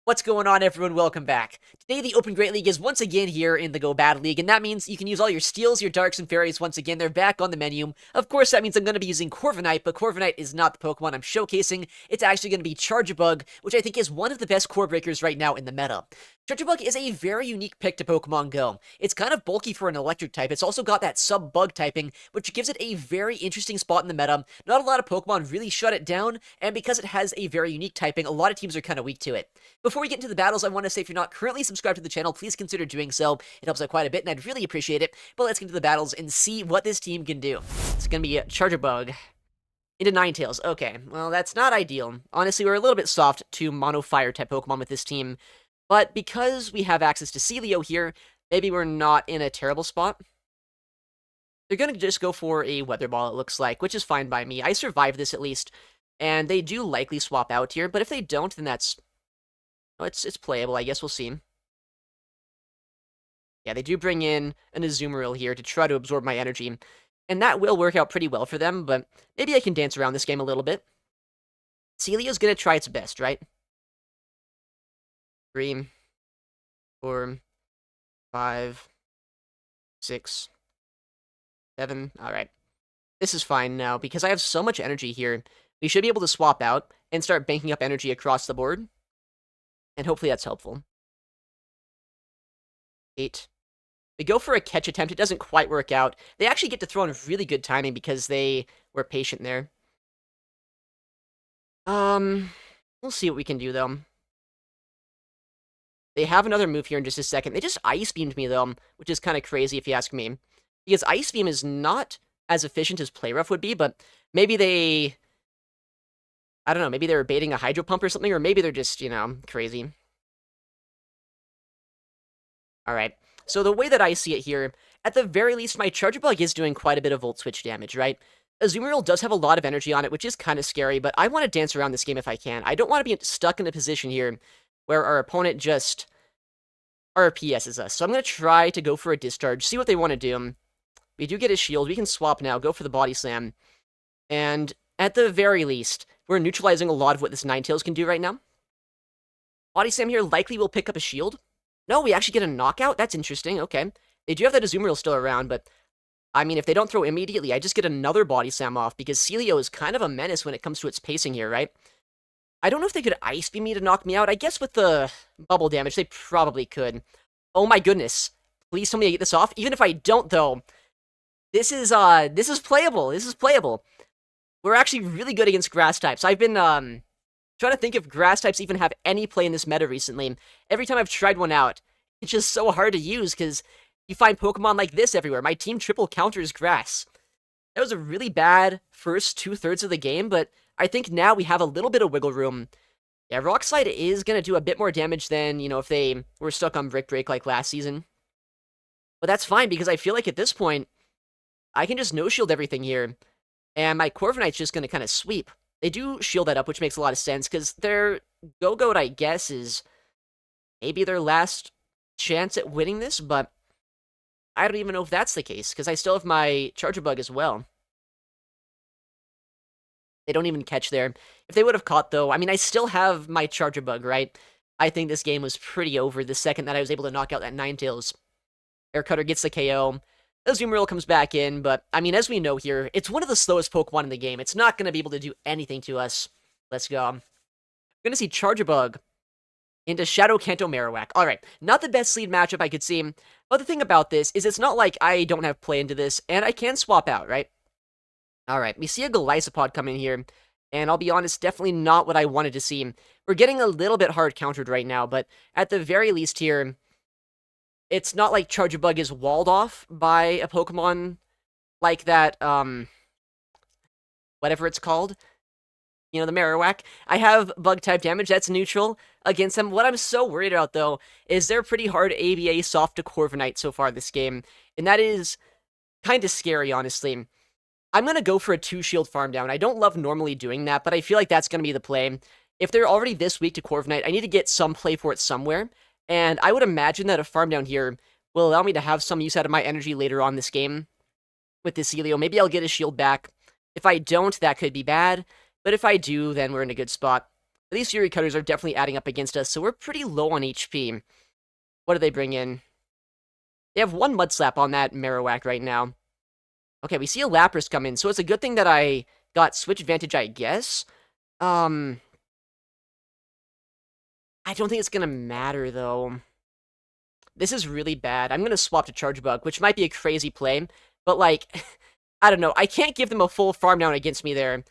What's going on, everyone? Welcome back. Today, the Open Great League is once again here in the Go Bad League, and that means you can use all your Steals, your Darks, and Fairies once again. They're back on the menu. Of course, that means I'm going to be using Corviknight, but Corviknight is not the Pokemon I'm showcasing. It's actually going to be Charjabug, which I think is one of the best core breakers right now in the meta. Charjabug is a very unique pick to Pokemon Go. It's kind of bulky for an electric type. It's also got that sub-bug typing, which gives it a very interesting spot in the meta. Not a lot of Pokemon really shut it down, and because it has a very unique typing, a lot of teams are kind of weak to it. Before we get into the battles, I want to say if you're not currently subscribed to the channel, please consider doing so. It helps out quite a bit, and I'd really appreciate it. But let's get into the battles and see what this team can do. It's going to be Charjabug into Ninetales. Okay, well, that's not ideal. Honestly, we're a little bit soft to mono fire type Pokemon with this team. But because we have access to Celio here, maybe we're not in a terrible spot. They're going to just go for a Weather Ball, it looks like, which is fine by me. I survived this at least, and they do likely swap out here. But if they don't, then that's... oh, it's playable, I guess we'll see. Yeah, they do bring in an Azumarill here to try to absorb my energy. And that will work out pretty well for them, but maybe I can dance around this game a little bit. Celio's going to try its best, right? 3, 4, 5, 6, 7. Alright. This is fine now, because I have so much energy here. We should be able to swap out and start banking up energy across the board. And hopefully that's helpful. 8. We go for a catch attempt. It doesn't quite work out. They actually get to throw in really good timing because they were patient there. We'll see what we can do, though. They have another move here in just a second. They just Ice Beamed me, though, which is kind of crazy if you ask me. Because Ice Beam is not as efficient as Play Rough would be, but maybe they... I don't know, maybe they were baiting a Hydro Pump or something, or maybe they're just, you know, crazy. Alright, so the way that I see it here, at the very least, my Charjabug is doing quite a bit of Volt Switch damage, right? Azumarill does have a lot of energy on it, which is kind of scary, but I want to dance around this game if I can. I don't want to be stuck in a position here where our opponent just RPSs us. So I'm going to try to go for a Discharge, see what they want to do. We do get a shield. We can swap now, go for the Body Slam. And at the very least, we're neutralizing a lot of what this Ninetales can do right now. Body Slam here likely will pick up a shield. No, we actually get a knockout? That's interesting, okay. They do have that Azumarill still around, but... I mean, if they don't throw immediately, I just get another Body Slam off, because Celio is kind of a menace when it comes to its pacing here, right? I don't know if they could Ice Beam me to knock me out. I guess with the bubble damage, they probably could. Oh my goodness. Please tell me I get this off. Even if I don't, though, this is playable. This is playable. We're actually really good against grass types. I've been, trying to think if grass types even have any play in this meta recently. Every time I've tried one out, it's just so hard to use, because you find Pokemon like this everywhere. My team triple counters grass. That was a really bad first 2/3 of the game, but I think now we have a little bit of wiggle room. Yeah, Rock Slide is going to do a bit more damage than, you know, if they were stuck on Brick Break like last season. But that's fine, because I feel like at this point, I can just no-shield everything here. And my Corviknight's just going to kind of sweep. They do shield that up, which makes a lot of sense, because their Go-Goat, I guess, is maybe their last chance at winning this, but I don't even know if that's the case, because I still have my Charjabug as well. They don't even catch there. If they would have caught, though, I mean, I still have my Charjabug, right? I think this game was pretty over the second that I was able to knock out that Ninetales. Air Cutter gets the KO. Azumarill comes back in, but, I mean, as we know here, it's one of the slowest Pokemon in the game. It's not going to be able to do anything to us. Let's go. We're going to see Charjabug into Shadow Kanto Marowak. Alright, not the best lead matchup I could see, but the thing about this is it's not like I don't have play into this, and I can swap out, right? Alright, we see a Golisopod come in here, and I'll be honest, definitely not what I wanted to see. We're getting a little bit hard countered right now, but at the very least here, it's not like Charjabug is walled off by a Pokemon like that, whatever it's called. You know, the Marowak. I have Bug-type damage, that's neutral against them. What I'm so worried about, though, is they're pretty hard ABA soft to Corviknight so far this game, and that is kind of scary, honestly. I'm going to go for a 2-shield farm down. I don't love normally doing that, but I feel like that's going to be the play. If they're already this weak to Corviknight, I need to get some play for it somewhere, and I would imagine that a farm down here will allow me to have some use out of my energy later on this game with this Celio. Maybe I'll get a shield back. If I don't, that could be bad, but if I do, then we're in a good spot. these Fury Cutters are definitely adding up against us, so we're pretty low on HP. What do they bring in? They have one Mud Slap on that Marowak right now. Okay, we see a Lapras come in, so it's a good thing that I got Switch Advantage, I guess. I don't think it's gonna matter, though. This is really bad. I'm gonna swap to Charjabug, which might be a crazy play, but, like, I don't know. I can't give them a full farm down against me there.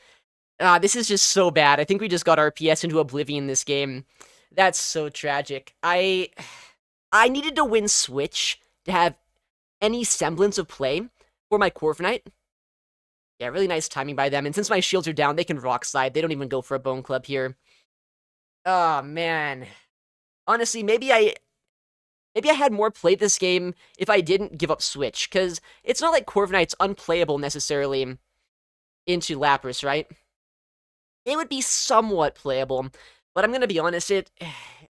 This is just so bad. I think we just got RPS into oblivion this game. That's so tragic. I needed to win Switch to have any semblance of play for my Corviknight. Yeah, really nice timing by them. And since my shields are down, they can Rock Slide. They don't even go for a Bone Club here. Oh, man. Honestly, maybe I had more play this game if I didn't give up Switch, because it's not like Corviknight's unplayable necessarily into Lapras, right? It would be somewhat playable, but I'm gonna be honest,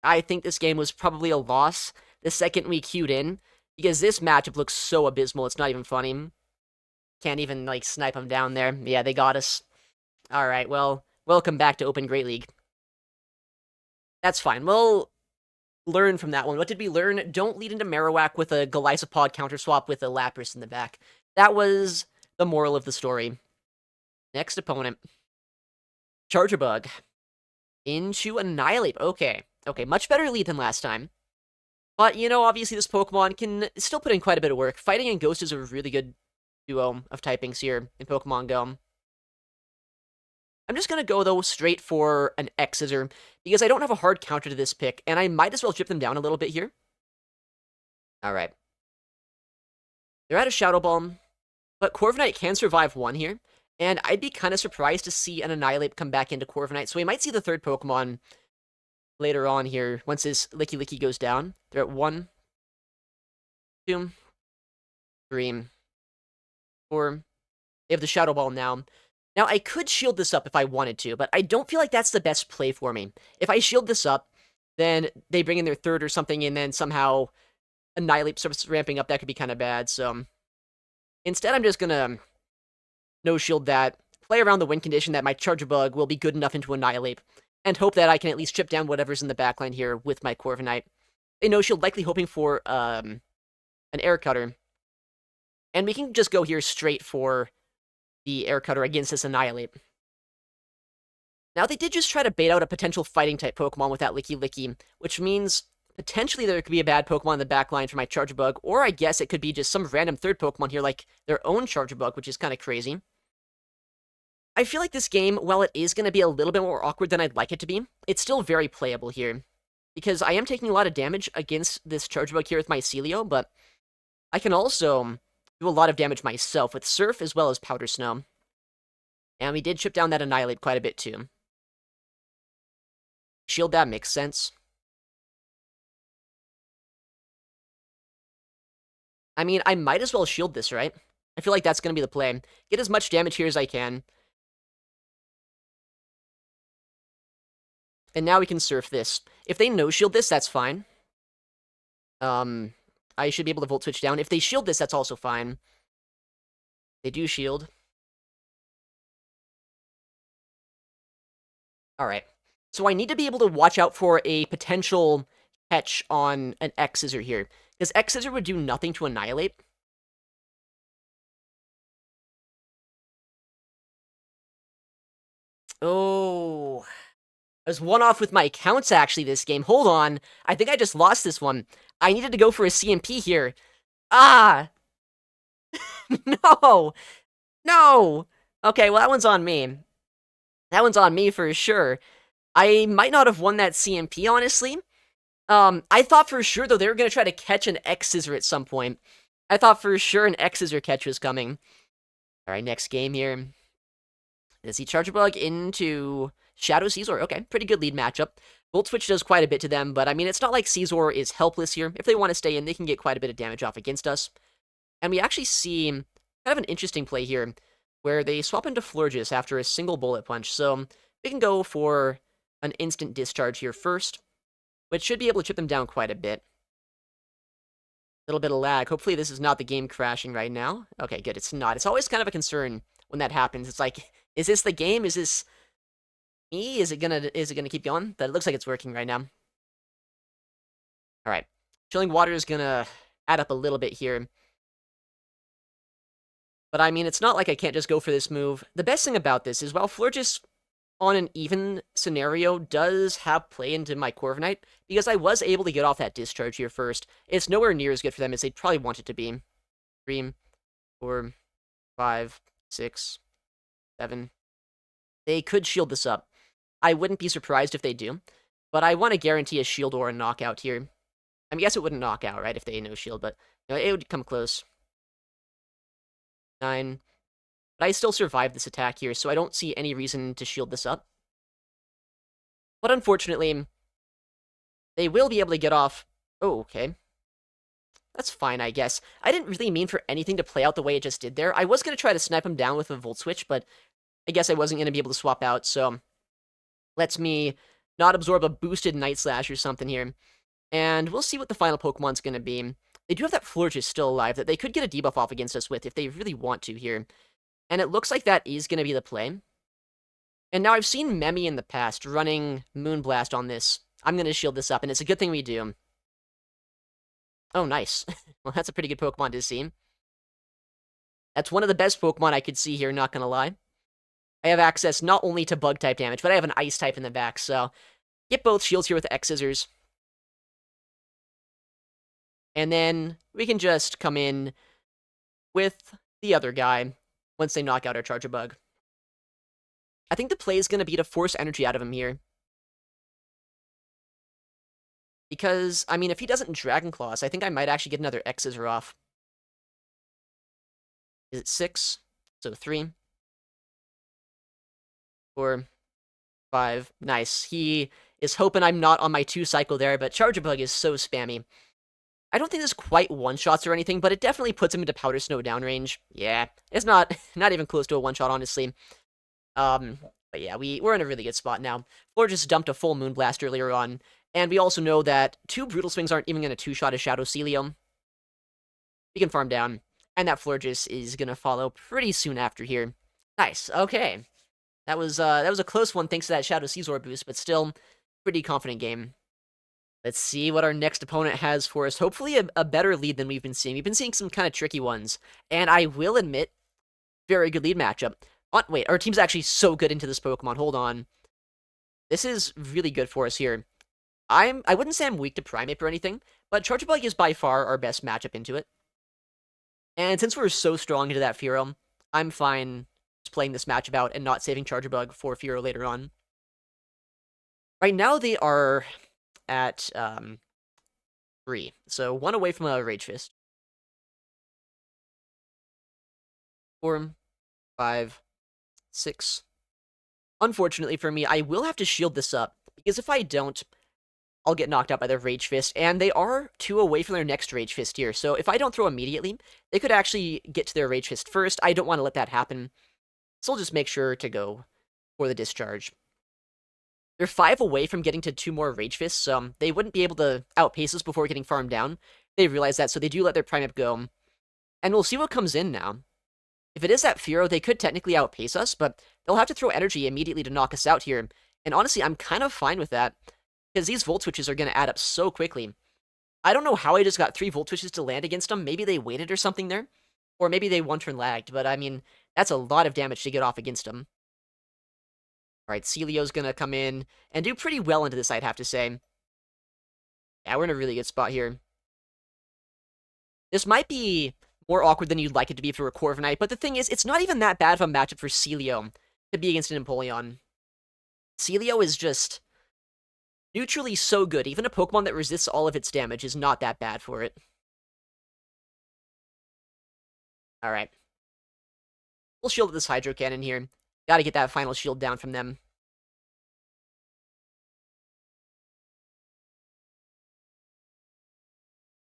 I think this game was probably a loss the second we queued in, because this matchup looks so abysmal, it's not even funny. Can't even, like, snipe them down there. Yeah, they got us. Alright, well, welcome back to Open Great League. That's fine. We'll learn from that one. What did we learn? Don't lead into Marowak with a Golisopod counter swap with a Lapras in the back. That was the moral of the story. Next opponent. Charjabug. Into Annihilape. Okay, much better lead than last time. But, you know, obviously this Pokemon can still put in quite a bit of work. Fighting and Ghost is a really good duo of typings here in Pokemon Go. I'm just gonna go, though, straight for an X-Scissor, because I don't have a hard counter to this pick, and I might as well chip them down a little bit here. Alright. They're at a Shadow Ball, but Corviknight can survive one here, and I'd be kind of surprised to see an Annihilape come back into Corviknight, so we might see the third Pokemon later on here, once this Licky Licky goes down. They're at 1, 2, 3, 4. They have the Shadow Ball now. Now, I could shield this up if I wanted to, but I don't feel like that's the best play for me. If I shield this up, then they bring in their third or something, and then somehow Annihilape starts ramping up. That could be kind of bad, so instead I'm just gonna no-shield that, play around the win condition that my Charjabug will be good enough into Annihilape, and hope that I can at least chip down whatever's in the backline here with my Corviknight. A no-shield, likely hoping for an Air Cutter. And we can just go here straight for the Air Cutter against this Annihilape. Now, they did just try to bait out a potential Fighting-type Pokemon with that Licky Licky, which means potentially there could be a bad Pokemon in the backline for my Charjabug, or I guess it could be just some random third Pokemon here, like their own Charjabug, which is kind of crazy. I feel like this game, while it is going to be a little bit more awkward than I'd like it to be, it's still very playable here. Because I am taking a lot of damage against this Charjabug here with my Celio, but I can also do a lot of damage myself with Surf as well as Powder Snow. And we did chip down that Annihilape quite a bit too. Shield that makes sense. I mean, I might as well shield this, right? I feel like that's going to be the play. Get as much damage here as I can. And now we can Surf this. If they no-shield this, that's fine. I should be able to Volt Switch down. If they shield this, that's also fine. They do shield. Alright. So I need to be able to watch out for a potential catch on an X-Scissor here. Because X-Scissor would do nothing to Annihilape. Oh. I was one off with my accounts, actually, this game. Hold on. I think I just lost this one. I needed to go for a CMP here. Ah! No! No! Okay, well, that one's on me. That one's on me for sure. I might not have won that CMP, honestly. I thought for sure, though, they were going to try to catch an X-Scissor at some point. I thought for sure an X-Scissor catch was coming. Alright, next game here. Let's see, Charjabug into Shadow Scizor. Okay, pretty good lead matchup. Volt Switch does quite a bit to them, but I mean, it's not like Scizor is helpless here. If they want to stay in, they can get quite a bit of damage off against us. And we actually see kind of an interesting play here, where they swap into Florges after a single Bullet Punch. So we can go for an instant discharge here first, which should be able to chip them down quite a bit. Little bit of lag. Hopefully this is not the game crashing right now. Okay, good. It's not. It's always kind of a concern when that happens. It's like, is this the game? Is this, Is it gonna keep going? That looks like it's working right now. Alright. Chilling Water is gonna add up a little bit here. But I mean, it's not like I can't just go for this move. The best thing about this is while Florges on an even scenario does have play into my Corviknight, because I was able to get off that discharge here first, it's nowhere near as good for them as they'd probably want it to be. 3, 4, 5, 6, 7. They could shield this up. I wouldn't be surprised if they do, but I want to guarantee a shield or a knockout here. I guess it wouldn't knock out, right, if they no shield, but it would come close. 9. But I still survived this attack here, so I don't see any reason to shield this up. But unfortunately, they will be able to get off... Oh, okay. That's fine, I guess. I didn't really mean for anything to play out the way it just did there. I was going to try to snipe him down with a Volt Switch, but I guess I wasn't going to be able to swap out, so... Lets me not absorb a boosted Night Slash or something here. And we'll see what the final Pokemon's going to be. They do have that Florges still alive that they could get a debuff off against us with if they really want to here. And it looks like that is going to be the play. And now I've seen Memi in the past running Moonblast on this. I'm going to shield this up, and it's a good thing we do. Oh, nice. Well, that's a pretty good Pokemon to see. That's one of the best Pokemon I could see here, not going to lie. I have access not only to Bug-type damage, but I have an Ice-type in the back, so... Get both shields here with the X-Scissors. And then we can just come in with the other guy once they knock out our Charjabug. I think the play is going to be to force energy out of him here. Because, I mean, if he doesn't Dragon Claws, I think I might actually get another X-Scissor off. Is it 6? So 3. 4. 5. Nice. He is hoping I'm not on my 2 cycle there, but Charjabug is so spammy. I don't think this quite one-shots or anything, but it definitely puts him into Powder Snow downrange. Yeah, it's not even close to a one-shot, honestly. But yeah, we're in a really good spot now. Flor just dumped a full Moonblast earlier on, and we also know that 2 Brutal Swings aren't even going to 2-shot a Shadow Celio. We can farm down, and that Florges is going to follow pretty soon after here. Nice, okay. That was a close one thanks to that Shadow Scizor boost, but still, pretty confident game. Let's see what our next opponent has for us. Hopefully a better lead than we've been seeing. We've been seeing some kind of tricky ones, and I will admit, very good lead matchup. Wait, our team's actually so good into this Pokemon. Hold on. This is really good for us here. I wouldn't say I'm weak to Primeape or anything, but Charjabug is by far our best matchup into it. And since we're so strong into that Fearow, I'm fine just playing this matchup out and not saving Charjabug for Fearow later on. Right now they are at 3, so 1 away from a Rage Fist. 4, 5, 6. Unfortunately for me, I will have to shield this up, because if I don't, I'll get knocked out by their Rage Fist, and they are 2 away from their next Rage Fist here, so if I don't throw immediately, they could actually get to their Rage Fist first. I don't want to let that happen, so I'll just make sure to go for the discharge. They're 5 away from getting to 2 more Rage Fists, so they wouldn't be able to outpace us before getting farmed down. They realize that, so they do let their Primeape go. And we'll see what comes in now. If it is that Fearow, they could technically outpace us, but they'll have to throw energy immediately to knock us out here. And honestly, I'm kind of fine with that, because these Volt Switches are going to add up so quickly. I don't know how I just got 3 Volt Switches to land against them. Maybe they waited or something there. Or maybe they one-turn lagged, but I mean, that's a lot of damage to get off against them. Alright, Celio's gonna come in and do pretty well into this, I'd have to say. Yeah, we're in a really good spot here. This might be more awkward than you'd like it to be if it were Corviknight, but the thing is, it's not even that bad of a matchup for Celio to be against an Empoleon. Celio is just neutrally so good. Even a Pokemon that resists all of its damage is not that bad for it. Alright. We'll shield this Hydro Cannon here. Gotta get that final shield down from them.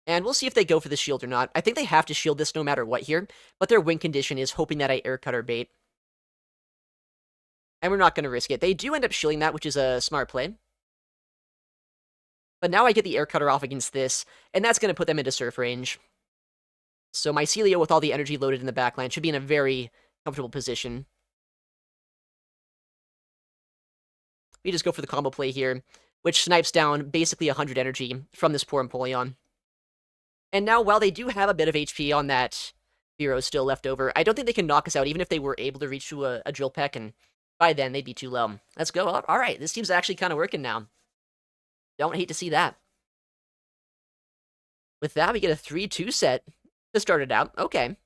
And we'll see if they go for the shield or not. I think they have to shield this no matter what here, but their win condition is hoping that I air cutter bait. And we're not going to risk it. They do end up shielding that, which is a smart play. But now I get the air cutter off against this, and that's going to put them into surf range. So my Celio with all the energy loaded in the backline should be in a very comfortable position. we just go for the combo play here, which snipes down basically 100 energy from this poor Empoleon. And now, while they do have a bit of HP on that Hero still left over, I don't think they can knock us out, even if they were able to reach to a Drill Peck, and by then they'd be too low. Let's go. All right, this team's actually kind of working now. Don't hate to see that. With that, we get a 3-2 set to start it out. Okay.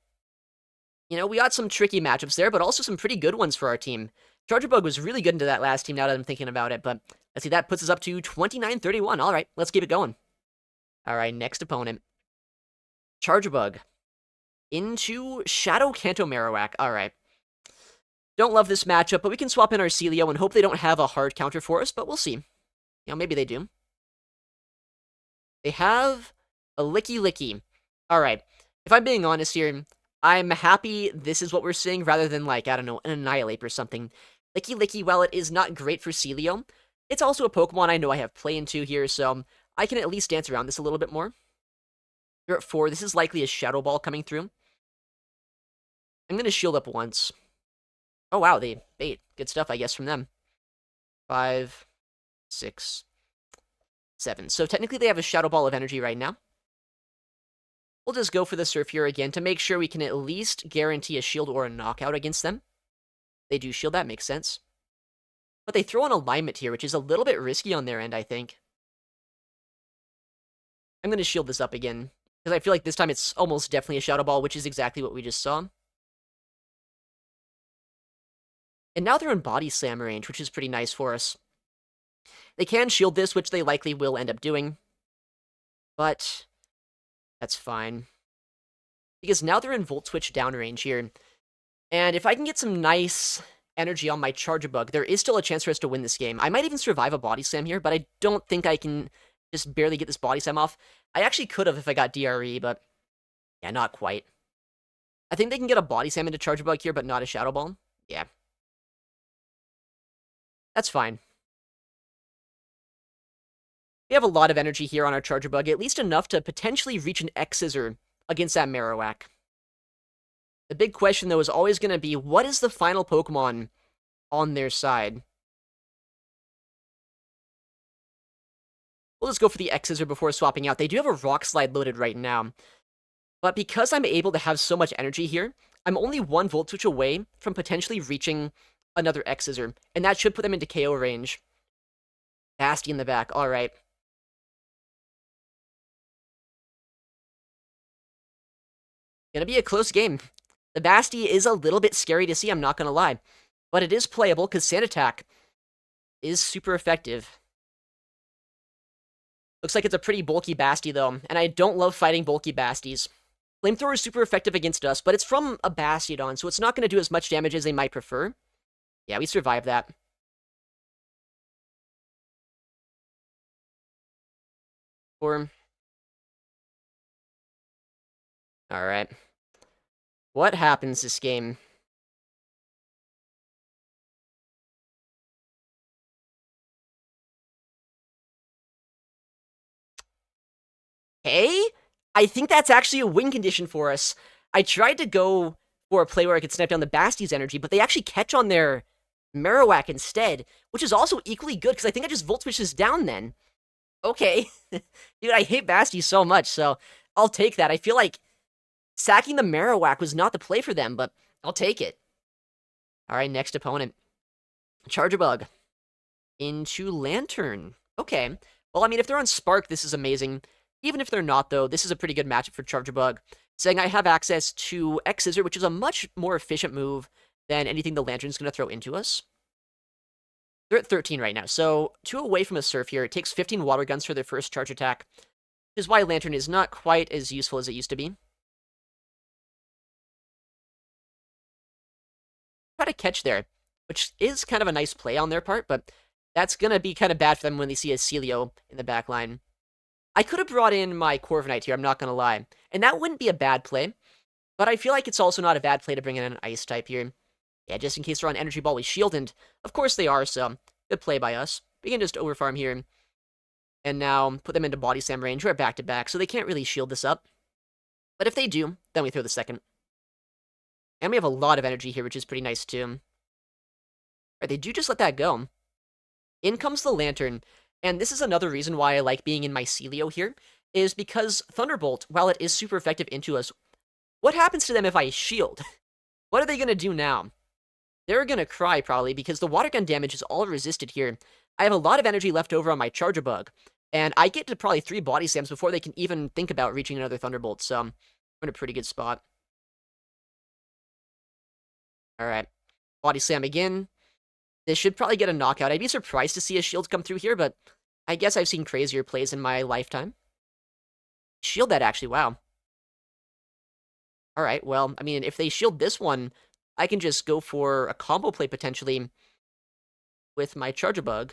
You know, we got some tricky matchups there, but also some pretty good ones for our team. Charjabug was really good into that last team now that I'm thinking about it, but let's see, that puts us up to 29-31. All right, let's keep it going. All right, next opponent. Charjabug into Shadow Kanto Marowak. All right. Don't love this matchup, but we can swap in our Celio and hope they don't have a hard counter for us, but we'll see. You know, maybe they do. They have a Licky Licky. All right. If I'm being honest here, I'm happy this is what we're seeing rather than, like, I don't know, an Annihilape or something. Licky Licky, while it is not great for Celio, it's also a Pokemon I know I have play into here, so I can at least dance around this a little bit more. We're at 4. This is likely a Shadow Ball coming through. I'm going to shield up once. Oh, wow, they bait. Good stuff, I guess, from them. 5, 6, 7. So technically they have a Shadow Ball of energy right now. We'll just go for the Surf here again to make sure we can at least guarantee a shield or a knockout against them. They do shield, that makes sense. But they throw an alignment here, which is a little bit risky on their end, I think. I'm going to shield this up again, because I feel like this time it's almost definitely a Shadow Ball, which is exactly what we just saw. And now they're in Body Slam range, which is pretty nice for us. They can shield this, which they likely will end up doing. But that's fine. Because now they're in Volt Switch down range here. And if I can get some nice energy on my Charjabug, there is still a chance for us to win this game. I might even survive a Body Slam here, but I don't think I can just barely get this Body Slam off. I actually could have if I got DRE, but yeah, not quite. I think they can get a Body Slam into Charjabug here, but not a Shadow Ball. Yeah. That's fine. We have a lot of energy here on our Charjabug, at least enough to potentially reach an X-Scissor against that Marowak. The big question, though, is always going to be, what is the final Pokemon on their side? We'll just go for the X-Scissor before swapping out. They do have a Rock Slide loaded right now. But because I'm able to have so much energy here, I'm only one Volt Switch away from potentially reaching another X-Scissor, and that should put them into KO range. Basti in the back, alright. Gonna be a close game. The Basti is a little bit scary to see, I'm not gonna lie. But it is playable, because Sand Attack is super effective. Looks like it's a pretty bulky Basti, though, and I don't love fighting bulky Basties. Flamethrower is super effective against us, but it's from a Bastiodon, so it's not gonna do as much damage as they might prefer. Yeah, we survived that. Alright. What happens this game? Hey? I think that's actually a win condition for us. I tried to go for a play where I could snipe down the Bastie's energy, but they actually catch on their Marowak instead, which is also equally good, because I think I just Volt Switch this down then. Okay. Dude, I hate Basti so much, so I'll take that. I feel like sacking the Marowak was not the play for them, but I'll take it. Alright, next opponent. Charjabug into Lanturn. Okay. Well, I mean, if they're on Spark, this is amazing. Even if they're not, though, this is a pretty good matchup for Charjabug. Saying I have access to X-Scissor, which is a much more efficient move than anything the Lanturn's going to throw into us. They're at 13 right now, so 2 away from a Surf here. It takes 15 Water Guns for their first charge attack, which is why Lanturn is not quite as useful as it used to be. Try to catch there, which is kind of a nice play on their part, but that's going to be kind of bad for them when they see a Celio in the back line. I could have brought in my Corviknight here, I'm not going to lie, and that wouldn't be a bad play, but I feel like it's also not a bad play to bring in an Ice type here. Yeah, just in case they're on Energy Ball with Shield, and of course they are, so good play by us. We can just overfarm here, and now put them into Body Slam range. We're back-to-back, so they can't really shield this up. But if they do, then we throw the second. And we have a lot of energy here, which is pretty nice, too. Alright, they do just let that go. In comes the Lanturn, and this is another reason why I like being in my Celio here, is because Thunderbolt, while it is super effective into us, what happens to them if I shield? What are they gonna do now? They're gonna cry, probably, because the water gun damage is all resisted here. I have a lot of energy left over on my Charjabug, and I get to probably 3 body slams before they can even think about reaching another Thunderbolt, so I'm in a pretty good spot. Alright. Body slam again. This should probably get a knockout. I'd be surprised to see a shield come through here, but I guess I've seen crazier plays in my lifetime. Shield that, actually, wow. Alright, well, I mean, if they shield this one, I can just go for a combo play, potentially, with my Charjabug.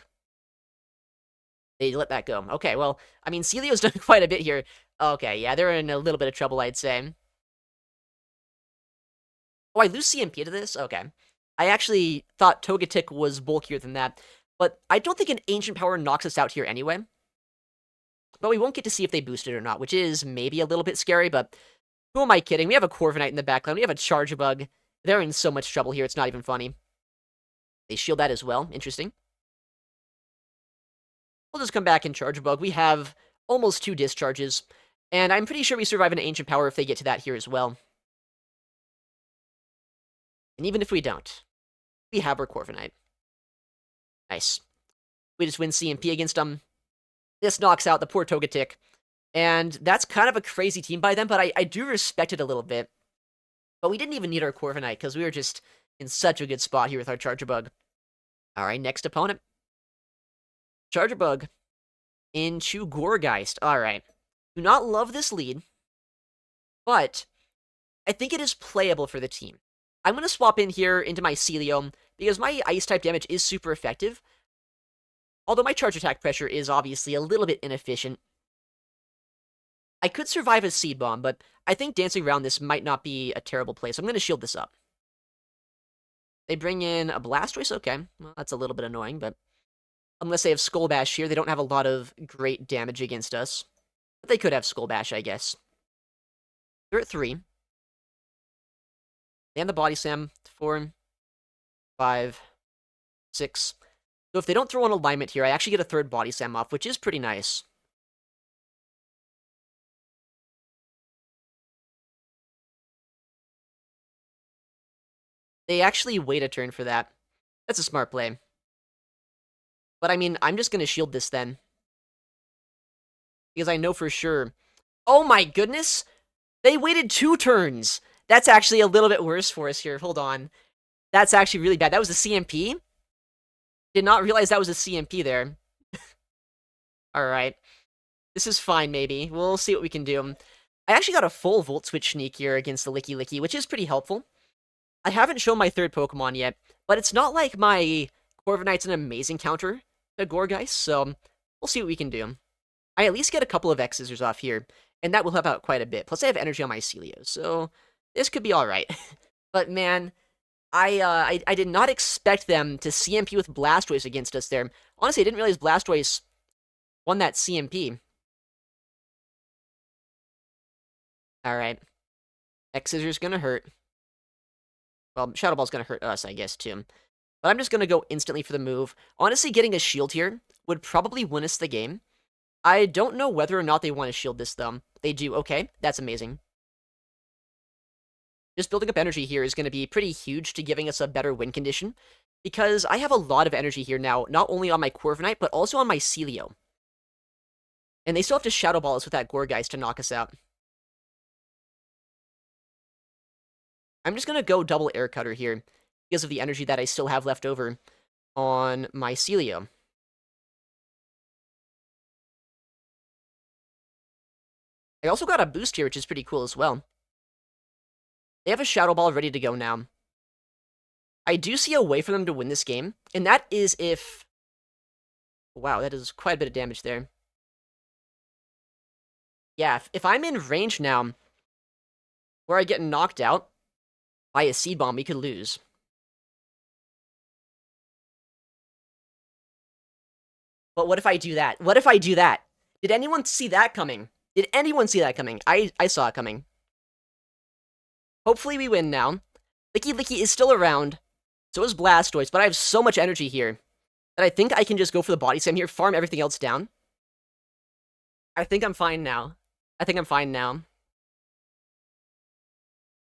They let that go. Okay, well, I mean, Celio's done quite a bit here. Okay, yeah, they're in a little bit of trouble, I'd say. Oh, I lose CMP to this? Okay. I actually thought Togetic was bulkier than that, but I don't think an Ancient Power knocks us out here anyway. But we won't get to see if they boost it or not, which is maybe a little bit scary, but who am I kidding? We have a Corviknight in the background. We have a Charjabug. They're in so much trouble here, it's not even funny. They shield that as well. Interesting. We'll just come back and Charjabug. We have almost 2 discharges, and I'm pretty sure we survive an Ancient Power if they get to that here as well. And even if we don't, we have our Corviknight. Nice. We just win CMP against them. This knocks out the poor Togetic. And that's kind of a crazy team by them, but I do respect it a little bit. But we didn't even need our Corviknight, because we were just in such a good spot here with our Charjabug. Alright, next opponent. Charjabug into Gourgeist. Alright. Do not love this lead, but I think it is playable for the team. I'm going to swap in here into my Celio, because my Ice-type damage is super effective. Although my charge attack pressure is obviously a little bit inefficient. I could survive a Seed Bomb, but I think dancing around this might not be a terrible play, so I'm going to shield this up. They bring in a Blastoise? Okay, well, that's a little bit annoying, but unless they have Skull Bash here, they don't have a lot of great damage against us. But they could have Skull Bash, I guess. They're at 3. And the Body Slam, 4, 5, 6. So if they don't throw an alignment here, I actually get a 3rd Body Slam off, which is pretty nice. They actually wait a turn for that. That's a smart play. But I mean, I'm just going to shield this then. Because I know for sure... Oh my goodness! They waited 2 turns! That's actually a little bit worse for us here. Hold on. That's actually really bad. That was a CMP? Did not realize that was a CMP there. Alright. This is fine, maybe. We'll see what we can do. I actually got a full Volt Switch sneak here against the Licky Licky, which is pretty helpful. I haven't shown my 3rd Pokemon yet, but it's not like my Corviknight's an amazing counter to Gourgeist, so we'll see what we can do. I at least get a couple of X-Scissors off here, and that will help out quite a bit. Plus, I have energy on my Celio, so this could be alright. But man, I did not expect them to CMP with Blastoise against us there. Honestly, I didn't realize Blastoise won that CMP. Alright. X-Scissor's gonna hurt. Well, Shadow Ball's gonna hurt us, I guess, too. But I'm just gonna go instantly for the move. Honestly, getting a shield here would probably win us the game. I don't know whether or not they want to shield this, though. They do. Okay, that's amazing. Just building up energy here is going to be pretty huge to giving us a better win condition, because I have a lot of energy here now, not only on my Corviknight, but also on my Celio. And they still have to Shadow Ball us with that Gourgeist to knock us out. I'm just going to go double Air Cutter here, because of the energy that I still have left over on my Celio. I also got a boost here, which is pretty cool as well. They have a Shadow Ball ready to go now. I do see a way for them to win this game, and that is if... Wow, that is quite a bit of damage there. Yeah, if I'm in range now, where I get knocked out by a Seed Bomb, we could lose. But what if I do that? What if I do that? Did anyone see that coming? Did anyone see that coming? I saw it coming. Hopefully we win now. Licky Licky is still around. So is Blastoise, but I have so much energy here. that I think I can just go for the body slam here, farm everything else down. I think I'm fine now. I think I'm fine now.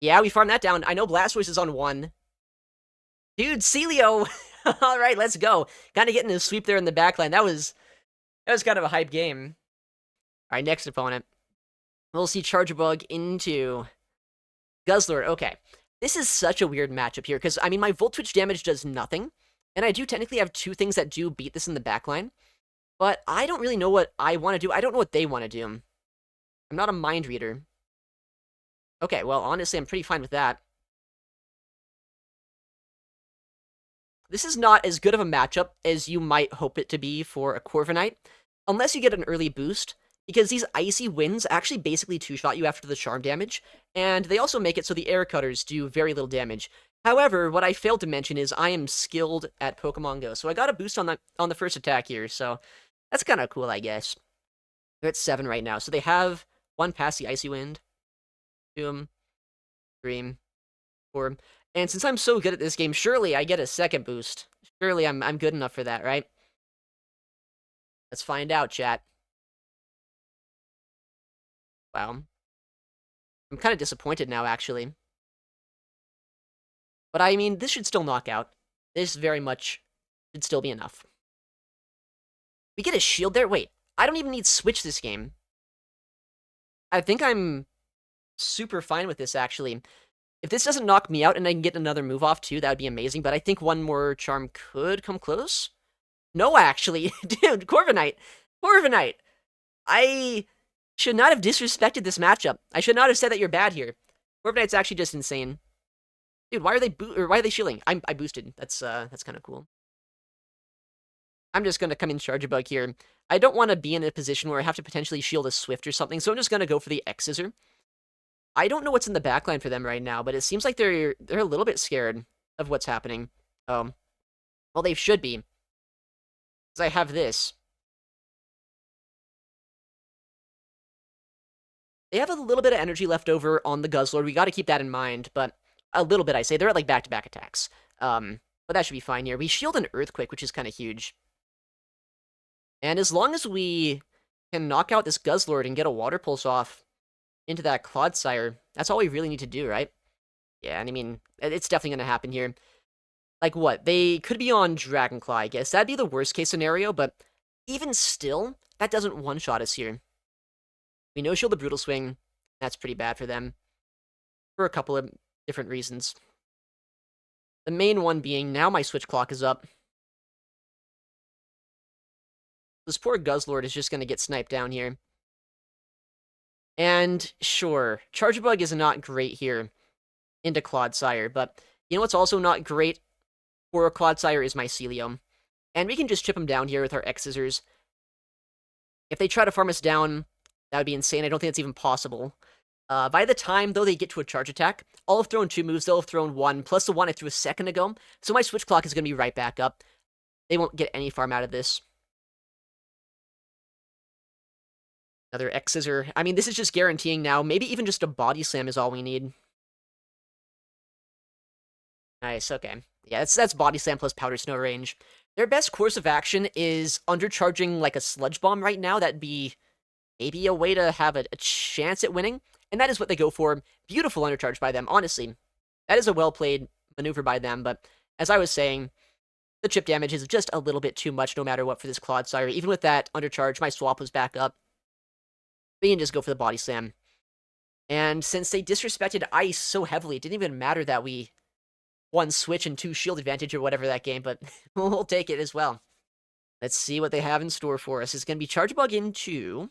Yeah, we farmed that down. I know Blastoise is on 1. Dude, Celio! Alright, let's go. Kind of getting a sweep there in the backline. That was kind of a hype game. Alright, next opponent. We'll see Charjabug into Guzzlord. Okay. This is such a weird matchup here, because, I mean, my Volt Twitch damage does nothing, and I do technically have 2 things that do beat this in the backline, but I don't really know what I want to do. I don't know what they want to do. I'm not a mind reader. Okay, well, honestly, I'm pretty fine with that. This is not as good of a matchup as you might hope it to be for a Corviknight, unless you get an early boost, because these Icy Winds actually basically two-shot you after the Charm damage, and they also make it so the Air Cutters do very little damage. However, what I failed to mention is I am skilled at Pokemon Go, so I got a boost on the first attack here, so that's kind of cool, I guess. They're at 7 right now, so they have 1 past the Icy Wind, 2, 3, 4, and since I'm so good at this game, surely I get a second boost. Surely I'm good enough for that, right? Let's find out, chat. Wow. I'm kind of disappointed now, actually. But I mean, this should still knock out. This very much should still be enough. We get a shield there? Wait, I don't even need switch this game. I think I'm super fine with this, actually. If this doesn't knock me out and I can get another move off too, that would be amazing, but I think one more charm could come close. No, actually. Dude, Corviknight. Corviknight. I should not have disrespected this matchup. I should not have said that you're bad here. Corviknight's actually just insane. Dude, why are they shielding? I boosted. That's kind of cool. I'm just gonna come in Charjabug here. I don't want to be in a position where I have to potentially shield a Swift or something, so I'm just gonna go for the X-Scissor. I don't know what's in the backline for them right now, but it seems like they're a little bit scared of what's happening. Well, they should be, because I have this. They have a little bit of energy left over on the Guzzlord. We got to keep that in mind, but a little bit, I say. They're at, like, back-to-back attacks. But that should be fine here. We shield an Earthquake, which is kind of huge. And as long as we can knock out this Guzzlord and get a Water Pulse off into that Clodsire, that's all we really need to do, right? Yeah, and I mean, it's definitely going to happen here. Like, what? They could be on Dragonclaw, I guess. That'd be the worst-case scenario, but even still, that doesn't one-shot us here. We no-shield the Brutal Swing. That's pretty bad for them. For a couple of different reasons. The main one being, now my switch clock is up. This poor Guzzlord is just going to get sniped down here. And, sure, Charjabug is not great here into Clodsire, but you know what's also not great for a Clodsire is Mycelium. And we can just chip him down here with our X-Scissors. If they try to farm us down, that would be insane. I don't think it's even possible. By the time, though, they get to a charge attack, I'll have thrown 2 moves. They'll have thrown 1, plus the 1 I threw a second ago. So my switch clock is going to be right back up. They won't get any farm out of this. Another X-Scissor. I mean, this is just guaranteeing now. Maybe even just a Body Slam is all we need. Nice, okay. Yeah, that's Body Slam plus Powder Snow range. Their best course of action is undercharging like a Sludge Bomb right now. That'd be maybe a way to have a chance at winning. And that is what they go for. Beautiful undercharge by them, honestly. That is a well-played maneuver by them, but as I was saying, the chip damage is just a little bit too much no matter what for this Clodsire. Even with that undercharge, my swap was back up. We can just go for the Body Slam. And since they disrespected Ice so heavily, it didn't even matter that we won Switch and 2 Shield advantage or whatever that game, but we'll take it as well. Let's see what they have in store for us. It's going to be Charjabug into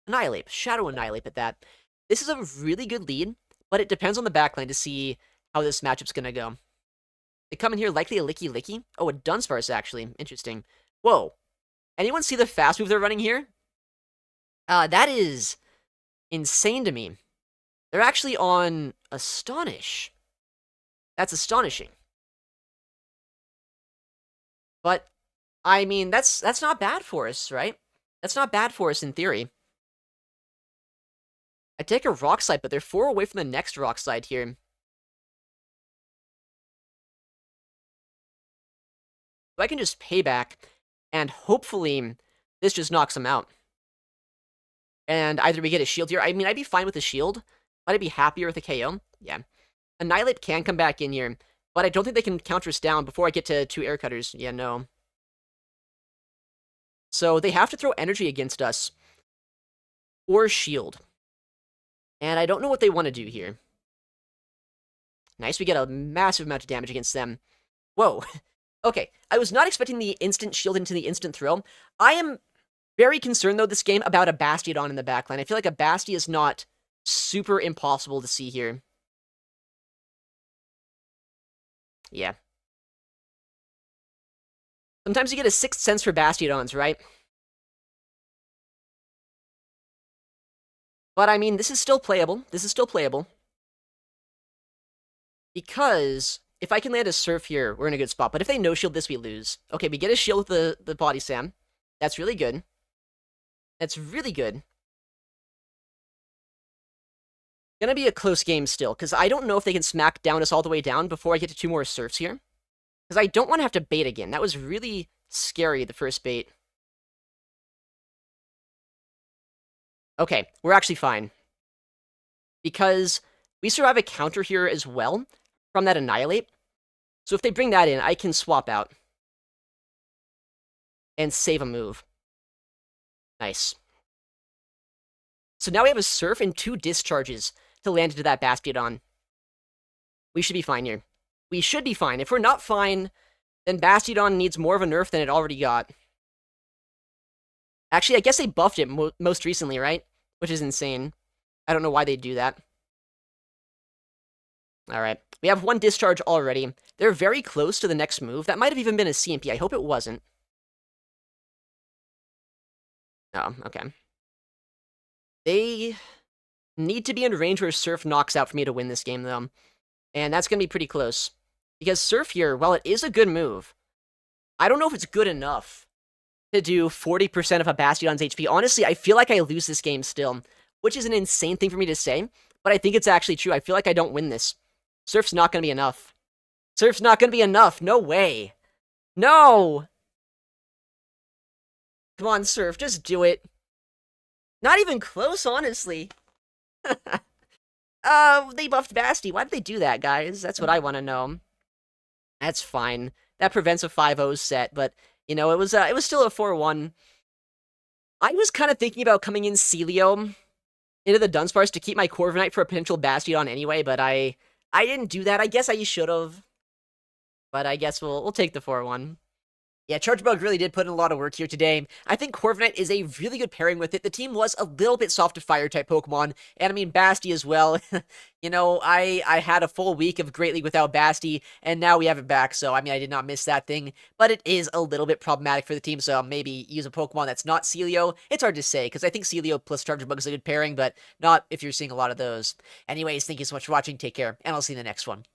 Annihilape. Shadow Annihilape at that. This is a really good lead, but it depends on the backline to see how this matchup's going to go. They come in here likely a Licky Licky. Oh, a Dunsparce, actually. Interesting. Whoa. Anyone see the fast move they're running here? That is insane to me. They're actually on Astonish. That's astonishing. But, I mean, that's not bad for us, right? That's not bad for us in theory. I take a Rock Slide, but they're 4 away from the next Rock Slide here. I can just payback, and hopefully this just knocks him out. And either we get a shield here. I mean, I'd be fine with a shield, but I'd be happier with a KO. Yeah. Annihilape can come back in here, but I don't think they can counter us down before I get to 2 air cutters. Yeah, no. So they have to throw energy against us or shield. And I don't know what they want to do here. Nice, we get a massive amount of damage against them. Whoa. Okay, I was not expecting the instant shield into the instant throw. I am very concerned, though, this game about a Bastiodon in the backline. I feel like a Basti is not super impossible to see here. Yeah. Sometimes you get a sixth sense for Bastiodons, right? But, I mean, this is still playable. This is still playable. Because if I can land a Surf here, we're in a good spot. But if they no-shield this, we lose. Okay, we get a shield with the Body Slam. That's really good. That's really good. Gonna be a close game still, because I don't know if they can smack down us all the way down before I get to 2 more Surfs here. Because I don't want to have to bait again. That was really scary, the first bait. Okay, we're actually fine. Because we survive a counter here as well from that Annihilape. So if they bring that in, I can swap out. And save a move. Nice. So now we have a Surf and 2 discharges to land into that Bastiodon. We should be fine here. We should be fine. If we're not fine, then Bastiodon needs more of a nerf than it already got. Actually, I guess they buffed it most recently, right? Which is insane. I don't know why they'd do that. Alright. We have 1 discharge already. They're very close to the next move. That might have even been a CMP. I hope it wasn't. Oh, okay. They need to be in range where Surf knocks out for me to win this game, though. And that's going to be pretty close. Because Surf here, while it is a good move, I don't know if it's good enough to do 40% of a Bastiodon's HP. Honestly, I feel like I lose this game still, which is an insane thing for me to say, but I think it's actually true. I feel like I don't win this. Surf's not going to be enough. Surf's not going to be enough. No way. No! Come on, Surf, just do it. Not even close, honestly. They buffed Basti. Why did they do that, guys? That's what I want to know. That's fine. That prevents a 5-0 set, but, you know, it was still a 4-1. I was kind of thinking about coming in Celio into the Dunsparce to keep my Corviknight for a potential Bastiodon anyway, but I didn't do that. I guess I should have. But I guess we'll take the 4-1. Yeah, Charjabug really did put in a lot of work here today. I think Corviknight is a really good pairing with it. The team was a little bit soft to Fire-type Pokemon, and I mean, Basti as well. You know, I had a full week of Great League without Basti, and now we have it back, so I mean, I did not miss that thing, but it is a little bit problematic for the team, so maybe use a Pokemon that's not Celio. It's hard to say, because I think Celio plus Charjabug is a good pairing, but not if you're seeing a lot of those. Anyways, thank you so much for watching, take care, and I'll see you in the next one.